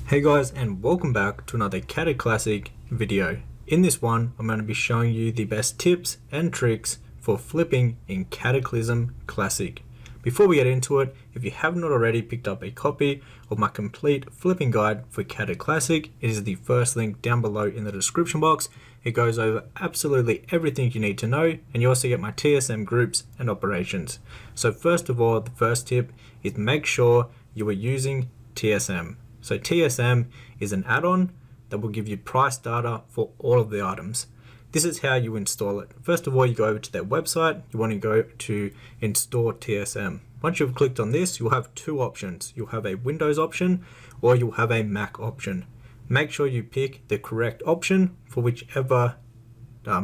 Hey guys, and welcome back to another Cataclysm video. In this one, I'm going to be showing you the best tips and tricks for flipping in Cataclysm Classic. Before we get into it, if you haven't already picked up a copy of my complete flipping guide for Cataclysm, it is the first link down below in the description box. It goes over absolutely everything you need to know, and you also get my TSM groups and operations. So first of all, the first tip is make sure you are using TSM. So TSM is an add-on that will give you price data for all of the items. This is how you install it. First of all, you go over to their website. You want to go to install TSM. Once you've clicked on this, you'll have two options. You'll have a Windows option or you'll have a Mac option. Make sure you pick the correct option for whichever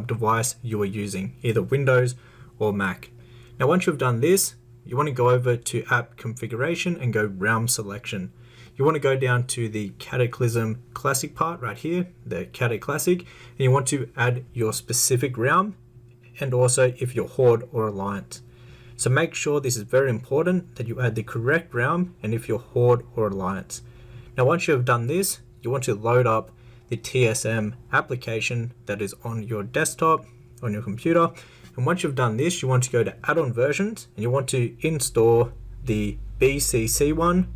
device you are using, either Windows or Mac. Now, once you've done this, you want to go over to app configuration and go realm selection. You want to go down to the Cataclysm Classic part right here, the Cataclysm, and you want to add your specific realm and also if you're Horde or Alliance. So make sure this is very important that you add the correct realm and if you're Horde or Alliance. Now once you have done this, you want to load up the TSM application that is on your desktop, on your computer. And once you've done this, you want to go to add-on versions and you want to install the BCC one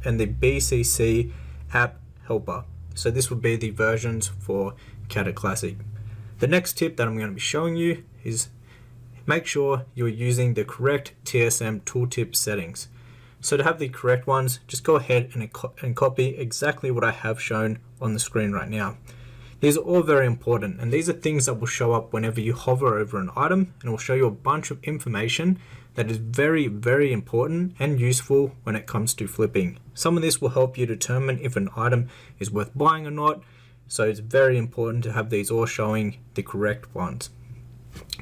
and the BCC app helper. So this will be the versions for Cataclysm. The next tip that I'm going to be showing you is make sure you're using the correct TSM tooltip settings. So to have the correct ones, just go ahead and copy exactly what I have shown on the screen right now. These are all very important, and these are things that will show up whenever you hover over an item, and it will show you a bunch of information that is very, very important and useful when it comes to flipping. Some of this will help you determine if an item is worth buying or not, so it's very important to have these all showing the correct ones.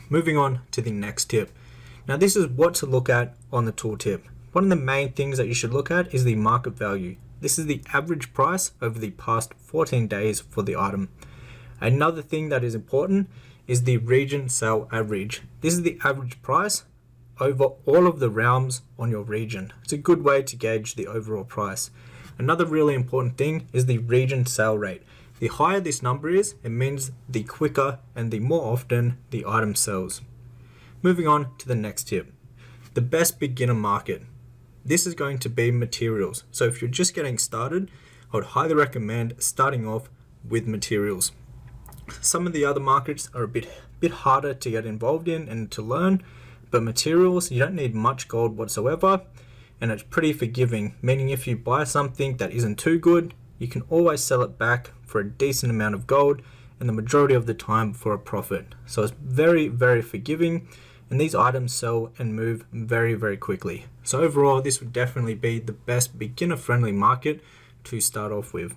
Moving on to the next tip. Now this is what to look at on the tooltip. One of the main things that you should look at is the market value. This is the average price over the past 14 days for the item. Another thing that is important is the region sale average. This is the average price over all of the realms on your region. It's a good way to gauge the overall price. Another really important thing is the region sale rate. The higher this number is, it means the quicker and the more often the item sells. Moving on to the next tip. The best beginner market. This is going to be materials. So if you're just getting started, I would highly recommend starting off with materials. Some of the other markets are a bit harder to get involved in and to learn, but materials, you don't need much gold whatsoever, and it's pretty forgiving, meaning if you buy something that isn't too good, you can always sell it back for a decent amount of gold and the majority of the time for a profit. So it's very, very forgiving, and these items sell and move very, very quickly. So overall, this would definitely be the best beginner-friendly market to start off with.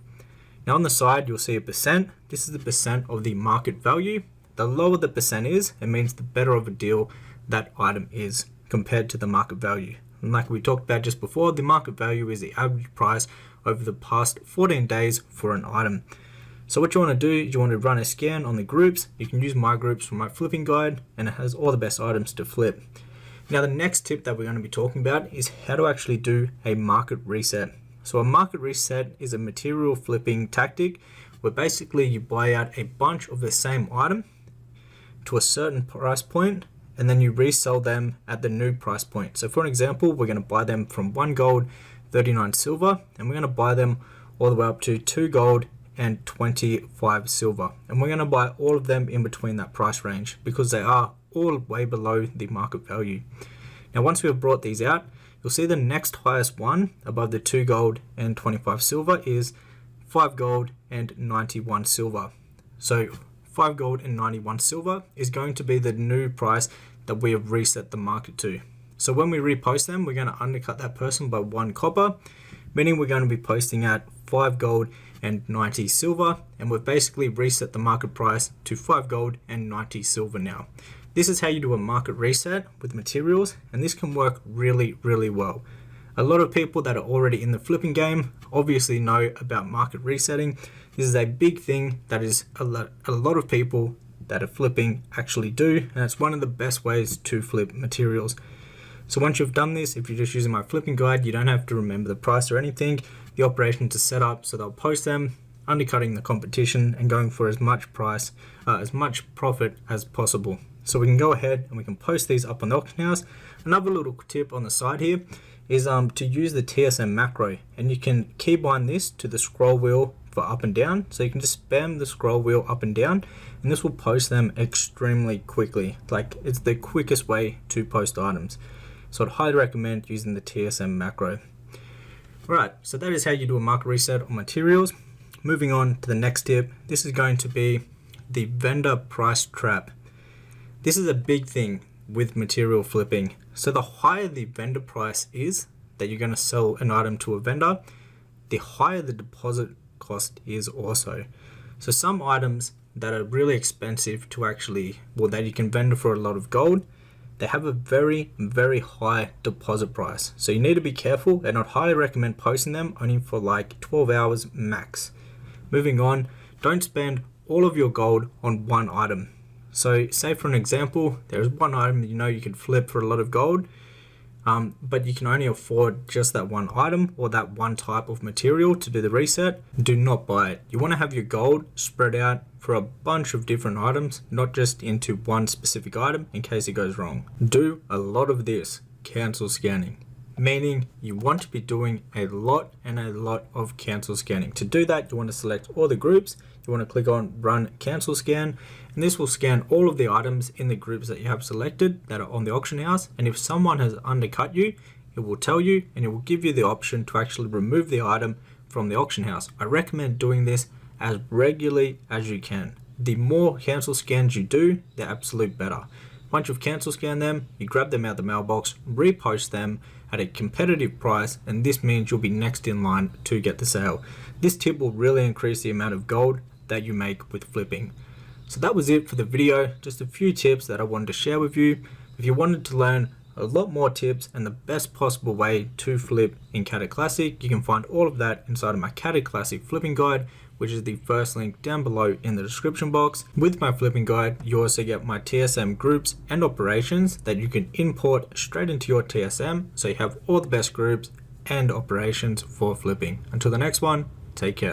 Now on the side, you'll see a percent. This is the percent of the market value. The lower the percent is, it means the better of a deal that item is compared to the market value. And like we talked about just before, the market value is the average price over the past 14 days for an item. So what you want to do is you want to run a scan on the groups. You can use my groups for my flipping guide, and it has all the best items to flip. Now the next tip that we're going to be talking about is how to actually do a market reset. So a market reset is a material flipping tactic where basically you buy out a bunch of the same item to a certain price point and then you resell them at the new price point. So for an example, we're going to buy them from 1 gold, 39 silver, and we're going to buy them all the way up to 2 gold and 25 silver. And we're going to buy all of them in between that price range because they are all way below the market value. Now once we have brought these out, you'll see the next highest one above the 2 gold and 25 silver is 5 gold and 91 silver. So 5 gold and 91 silver is going to be the new price that we have reset the market to. So when we repost them, we're going to undercut that person by 1 copper, meaning we're going to be posting at 5 gold and 90 silver, and we've basically reset the market price to 5 gold and 90 silver now. This is how you do a market reset with materials, and this can work really, really well. A lot of people that are already in the flipping game obviously know about market resetting. This is a big thing that is a lot of people that are flipping actually do, and it's one of the best ways to flip materials. So once you've done this, if you're just using my flipping guide, you don't have to remember the price or anything. the operation to set up so they'll post them, undercutting the competition and going for as much profit as possible. So we can go ahead and we can post these up on the auction house. Another little tip on the side here is to use the TSM macro, and you can keybind this to the scroll wheel for up and down. So you can just spam the scroll wheel up and down, and this will post them extremely quickly. Like, it's the quickest way to post items. So I'd highly recommend using the TSM macro. Alright, so that is how you do a market reset on materials. Moving on to the next tip, this is going to be the vendor price trap. This is a big thing with material flipping. So the higher the vendor price is that you're going to sell an item to a vendor, the higher the deposit cost is also. So some items that are really expensive to actually, well, that you can vendor for a lot of gold, they have a very, very high deposit price. So you need to be careful, and I'd highly recommend posting them only for like 12 hours max. Moving on, don't spend all of your gold on one item. So say for an example, there's one item that you know you can flip for a lot of gold, but you can only afford just that one item or that one type of material to do the reset. Do not buy it. You want to have your gold spread out for a bunch of different items, not just into one specific item in case it goes wrong. Do a lot of this cancel scanning, meaning you want to be doing a lot of cancel scanning. To do that, you want to select all the groups. You want to click on run cancel scan, and this will scan all of the items in the groups that you have selected that are on the auction house. And if someone has undercut you, it will tell you, and it will give you the option to actually remove the item from the auction house. I recommend doing this as regularly as you can. The more cancel scans you do, the absolute better. Once you've cancel scanned them, you grab them out of the mailbox, repost them at a competitive price, and this means you'll be next in line to get the sale. This tip will really increase the amount of gold that you make with flipping. So that was it for the video. Just a few tips that I wanted to share with you. If you wanted to learn a lot more tips and the best possible way to flip in Cataclysm, you can find all of that inside of my Cataclysm flipping guide, which is the first link down below in the description box. With my flipping guide, you also get my TSM groups and operations that you can import straight into your TSM, so you have all the best groups and operations for flipping. Until the next one, take care.